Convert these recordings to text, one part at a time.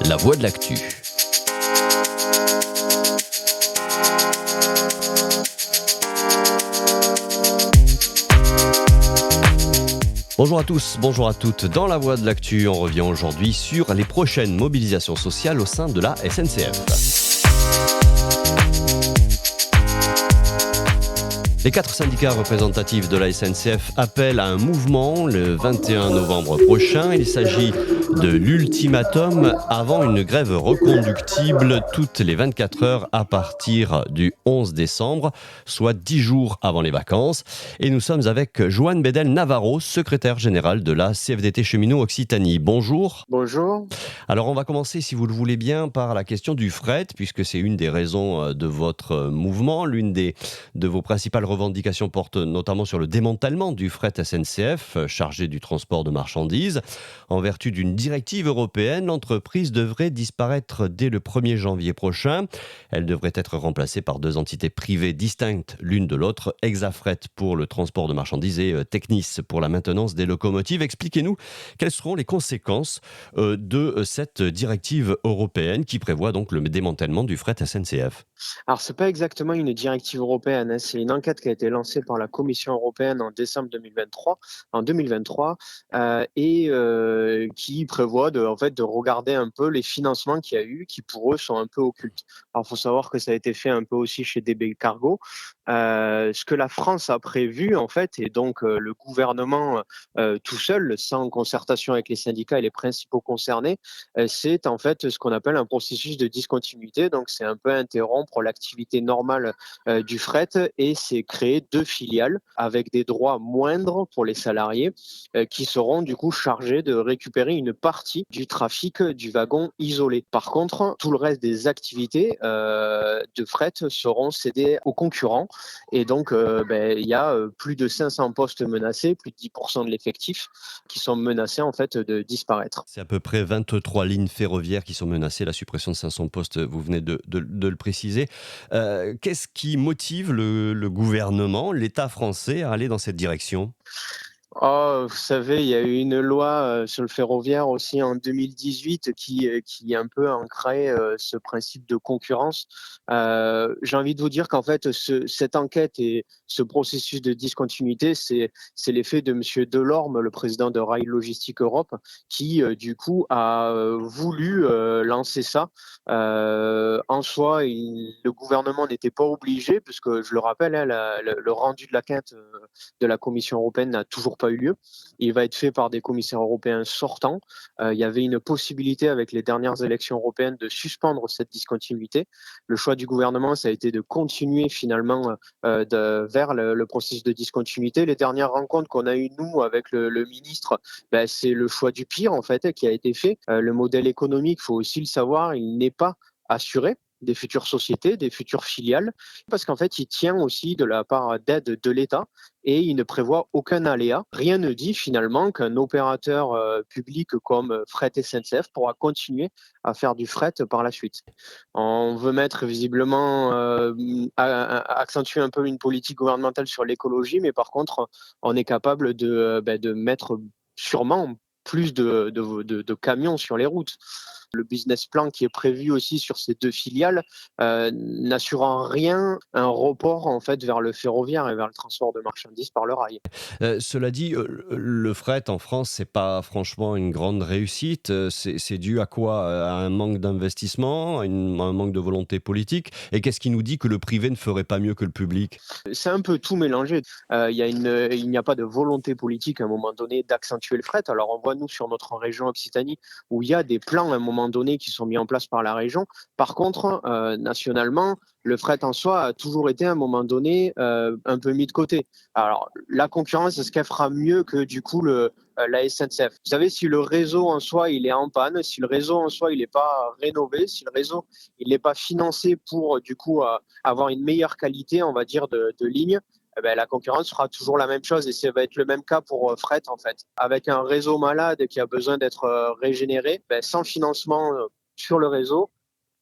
La voix de l'actu. Bonjour à tous, bonjour à toutes. Dans la voie de l'actu, on revient aujourd'hui sur les prochaines mobilisations sociales au sein de la SNCF. Les 4 syndicats représentatifs de la SNCF appellent à un mouvement le 21 novembre prochain. Il s'agit de l'ultimatum avant une grève reconductible toutes les 24 heures à partir du 11 décembre, soit 10 jours avant les vacances. Et nous sommes avec Joanne Bedel-Navarro, secrétaire générale de la CFDT Cheminots Occitanie. Bonjour. Bonjour. Alors on va commencer, si vous le voulez bien, par la question du fret, puisque c'est une des raisons de votre mouvement. L'une de vos principales revendications porte notamment sur le démantèlement du fret SNCF, chargé du transport de marchandises. En vertu d'une directive européenne, l'entreprise devrait disparaître dès le 1er janvier prochain. Elle devrait être remplacée par 2 entités privées distinctes l'une de l'autre, Exafret pour le transport de marchandises et Technis pour la maintenance des locomotives. Expliquez-nous quelles seront les conséquences de cette directive européenne qui prévoit donc le démantèlement du fret SNCF. Alors, c'est pas exactement une directive européenne, hein, c'est une enquête qui a été lancée par la Commission européenne en décembre 2023, qui prévoit de regarder un peu les financements qu'il y a eu, qui pour eux sont un peu occultes. Alors, il faut savoir que ça a été fait un peu aussi chez DB Cargo. Ce que la France a prévu, en fait, et donc le gouvernement tout seul, sans concertation avec les syndicats et les principaux concernés, c'est en fait ce qu'on appelle un processus de discontinuité. Donc, c'est un peu interrompre l'activité normale du fret et c'est créer 2 filiales avec des droits moindres pour les salariés qui seront du coup chargés de récupérer une partie du trafic du wagon isolé. Par contre, tout le reste des activités de fret seront cédées aux concurrents et donc il y a plus de 500 postes menacés, plus de 10% de l'effectif qui sont menacés en fait de disparaître. C'est à peu près 23 lignes ferroviaires qui sont menacées, la suppression de 500 postes, vous venez de le préciser. Qu'est-ce qui motive le gouvernement, l'État français, à aller dans cette direction ? Oh, vous savez, il y a eu une loi sur le ferroviaire aussi en 2018 qui un peu ancrait ce principe de concurrence. J'ai envie de vous dire qu'en fait, cette enquête et ce processus de discontinuité, c'est l'effet de Monsieur Delorme, le président de Rail Logistique Europe, qui du coup a voulu lancer ça. En soi, le gouvernement n'était pas obligé, puisque je le rappelle, hein, le rendu de la quinte de la Commission européenne n'a toujours pas eu lieu. Il va être fait par des commissaires européens sortants. Il y avait une possibilité avec les dernières élections européennes de suspendre cette discontinuité. Le choix du gouvernement, ça a été de continuer finalement vers le processus de discontinuité. Les dernières rencontres qu'on a eues, nous, avec le ministre, c'est le choix du pire, en fait, qui a été fait. Le modèle économique, il faut aussi le savoir, il n'est pas assuré des futures sociétés, des futures filiales, parce qu'en fait, il tient aussi de la part d'aide de l'État et il ne prévoit aucun aléa. Rien ne dit finalement qu'un opérateur public comme Fret SNCF pourra continuer à faire du fret par la suite. On veut mettre visiblement, accentuer un peu une politique gouvernementale sur l'écologie, mais par contre, on est capable de mettre sûrement plus de camions sur les routes. Le business plan qui est prévu aussi sur ces 2 filiales n'assure en rien un report en fait vers le ferroviaire et vers le transport de marchandises par le rail. Cela dit, le fret en France, c'est pas franchement une grande réussite. C'est dû à quoi? À un manque d'investissement, à un manque de volonté politique? Et qu'est-ce qui nous dit que le privé ne ferait pas mieux que le public? C'est un peu tout mélangé. Il n'y a pas de volonté politique à un moment donné d'accentuer le fret. Alors on voit nous sur notre région Occitanie où il y a des plans à un moment donné qui sont mis en place par la région. Par contre, nationalement, le fret en soi a toujours été à un moment donné un peu mis de côté. Alors la concurrence, est-ce qu'elle fera mieux que du coup la SNCF? Vous savez, si le réseau en soi il est en panne, si le réseau en soi il n'est pas rénové, si le réseau il n'est pas financé pour du coup avoir une meilleure qualité, on va dire, de ligne, la concurrence sera toujours la même chose et ça va être le même cas pour fret en fait. Avec un réseau malade qui a besoin d'être régénéré, sans financement sur le réseau,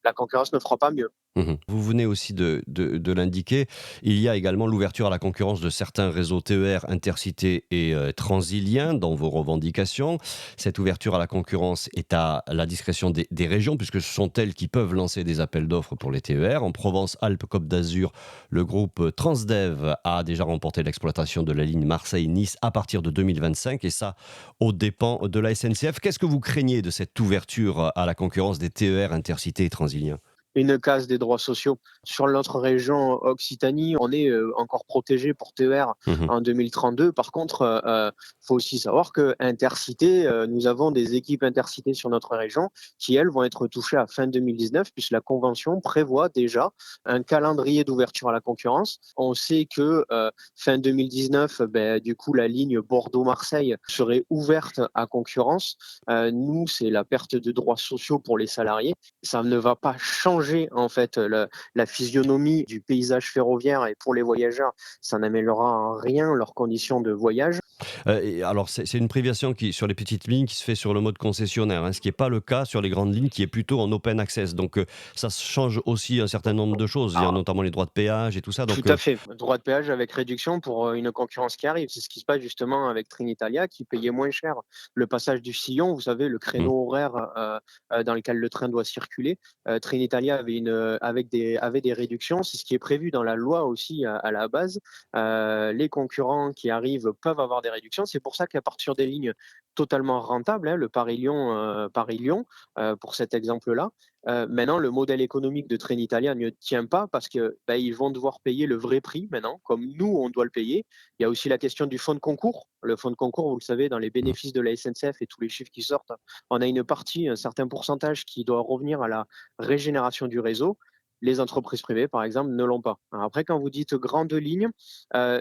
la concurrence ne fera pas mieux. Mmh. Vous venez aussi de l'indiquer, il y a également l'ouverture à la concurrence de certains réseaux TER Intercités et Transiliens dans vos revendications. Cette ouverture à la concurrence est à la discrétion des régions puisque ce sont elles qui peuvent lancer des appels d'offres pour les TER. En Provence-Alpes-Côte d'Azur, le groupe Transdev a déjà remporté l'exploitation de la ligne Marseille-Nice à partir de 2025 et ça aux dépens de la SNCF. Qu'est-ce que vous craignez de cette ouverture à la concurrence des TER Intercités et Transiliens? Une casse des droits sociaux. Sur notre région Occitanie, on est encore protégé pour TER Mmh. en 2032. Par contre, faut aussi savoir que Intercité, nous avons des équipes Intercités sur notre région qui, elles, vont être touchées à fin 2019 puisque la convention prévoit déjà un calendrier d'ouverture à la concurrence. On sait que fin 2019, du coup, la ligne Bordeaux-Marseille serait ouverte à concurrence. Nous, c'est la perte de droits sociaux pour les salariés. Ça ne va pas changer en fait la physionomie du paysage ferroviaire et pour les voyageurs, ça n'améliorera en rien leurs conditions de voyage. Et alors c'est une privation qui sur les petites lignes qui se fait sur le mode concessionnaire, hein, ce qui est pas le cas sur les grandes lignes qui est plutôt en open access. Donc ça change aussi un certain nombre de choses. Il y a Alors, notamment les droits de péage et tout ça. tout Donc à fait. Droit de péage avec réduction pour une concurrence qui arrive. C'est ce qui se passe justement avec Trenitalia qui payait moins cher le passage du sillon, vous savez, le mmh. créneau horaire dans lequel le train doit circuler. Trenitalia avait, avait des réductions. C'est ce qui est prévu dans la loi aussi à la base. Les concurrents qui arrivent peuvent avoir des réductions. C'est pour ça qu'à partir des lignes totalement rentables, hein, le Paris-Lyon, pour cet exemple-là, maintenant, le modèle économique de Trenitalia ne tient pas parce que ils vont devoir payer le vrai prix maintenant, comme nous, on doit le payer. Il y a aussi la question du fonds de concours. Le fonds de concours, vous le savez, dans les Mmh. bénéfices de la SNCF et tous les chiffres qui sortent, on a une partie, un certain pourcentage qui doit revenir à la régénération du réseau. Les entreprises privées, par exemple, ne l'ont pas. Alors après, quand vous dites grande ligne,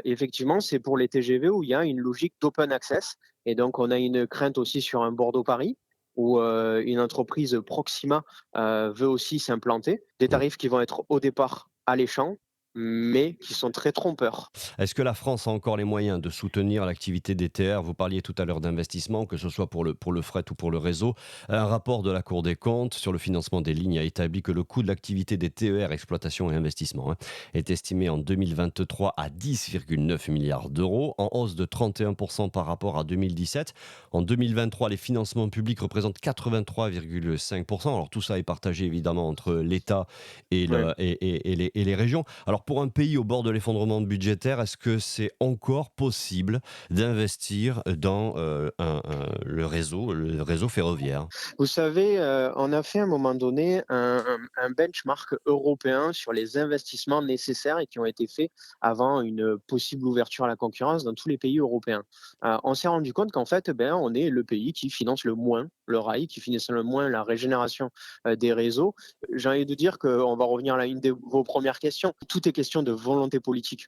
effectivement, c'est pour les TGV où il y a une logique d'open access. Et donc, on a une crainte aussi sur un Bordeaux-Paris où une entreprise Proxima veut aussi s'implanter. Des Mmh. tarifs qui vont être au départ alléchants, mais qui sont très trompeurs. Est-ce que la France a encore les moyens de soutenir l'activité des TR? Vous parliez tout à l'heure d'investissement, que ce soit pour le fret ou pour le réseau. Un rapport de la Cour des comptes sur le financement des lignes a établi que le coût de l'activité des TER, exploitation et investissement, hein, est estimé en 2023 à 10,9 milliards d'euros, en hausse de 31% par rapport à 2017. En 2023, les financements publics représentent 83,5%. Alors tout ça est partagé évidemment entre l'État Ouais. et les régions. Alors pour un pays au bord de l'effondrement budgétaire, est-ce que c'est encore possible d'investir dans le réseau ferroviaire? Vous savez, on a fait à un moment donné un benchmark européen sur les investissements nécessaires et qui ont été faits avant une possible ouverture à la concurrence dans tous les pays européens. On s'est rendu compte qu'en fait, on est le pays qui finance le moins le rail, qui finance le moins la régénération des réseaux. J'ai envie de dire qu'on va revenir à une de vos premières questions. Tout est question de volonté politique,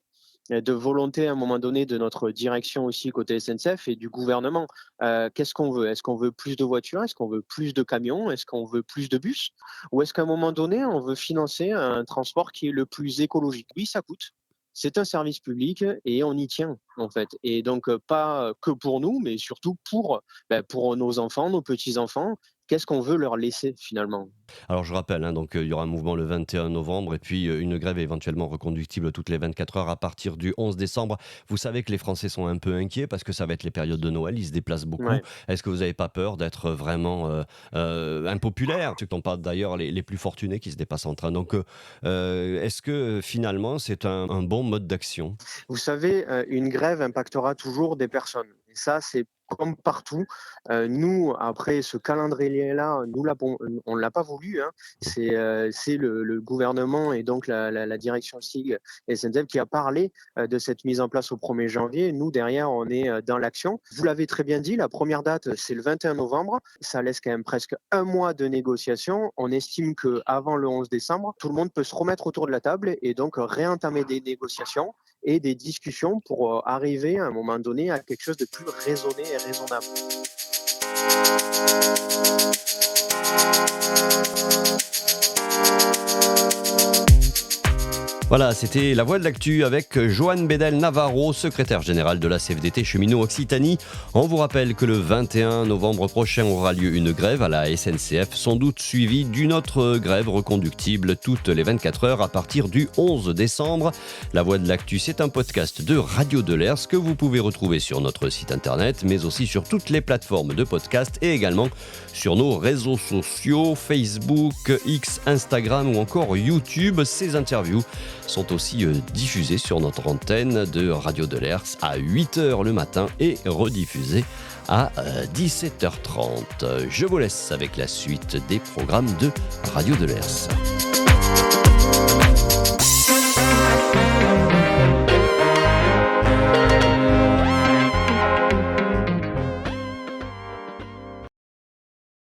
de volonté à un moment donné de notre direction aussi côté SNCF et du gouvernement. Qu'est-ce qu'on veut? Est-ce qu'on veut plus de voitures? Est-ce qu'on veut plus de camions? Est-ce qu'on veut plus de bus? Ou est-ce qu'à un moment donné, on veut financer un transport qui est le plus écologique? Oui, ça coûte. C'est un service public et on y tient en fait. Et donc pas que pour nous, mais surtout pour nos enfants, nos petits-enfants. Qu'est-ce qu'on veut leur laisser finalement? Alors je rappelle, hein, donc il y aura un mouvement le 21 novembre et puis une grève éventuellement reconductible toutes les 24 heures à partir du 11 décembre. Vous savez que les Français sont un peu inquiets parce que ça va être les périodes de Noël, ils se déplacent beaucoup. Ouais. Est-ce que vous n'avez pas peur d'être vraiment impopulaire? Ce ne sont pas d'ailleurs les plus fortunés qui se déplacent en train. Donc est-ce que finalement c'est un bon mode d'action? Vous savez, une grève impactera toujours des personnes et ça, c'est comme partout. Nous, après ce calendrier-là, on l'a pas voulu, hein. C'est le gouvernement et donc la direction SIG SNCF qui a parlé, de cette mise en place au 1er janvier. Nous, derrière, on est, dans l'action. Vous l'avez très bien dit, la première date, c'est le 21 novembre. Ça laisse quand même presque un mois de négociation. On estime qu'avant le 11 décembre, tout le monde peut se remettre autour de la table et donc réentamer des négociations et des discussions pour arriver à un moment donné à quelque chose de plus raisonné et raisonnable. Voilà, c'était La Voix de l'Actu avec Joanne Bédel-Navarro, secrétaire générale de la CFDT Cheminot Occitanie. On vous rappelle que le 21 novembre prochain aura lieu une grève à la SNCF, sans doute suivie d'une autre grève reconductible toutes les 24 heures à partir du 11 décembre. La Voix de l'Actu, c'est un podcast de Radio de l'Ers que vous pouvez retrouver sur notre site internet, mais aussi sur toutes les plateformes de podcast et également sur nos réseaux sociaux, Facebook, X, Instagram ou encore YouTube. Ces interviews sont aussi diffusées sur notre antenne de Radio de l'Ers à 8h le matin et rediffusées à 17h30. Je vous laisse avec la suite des programmes de Radio de l'Ers.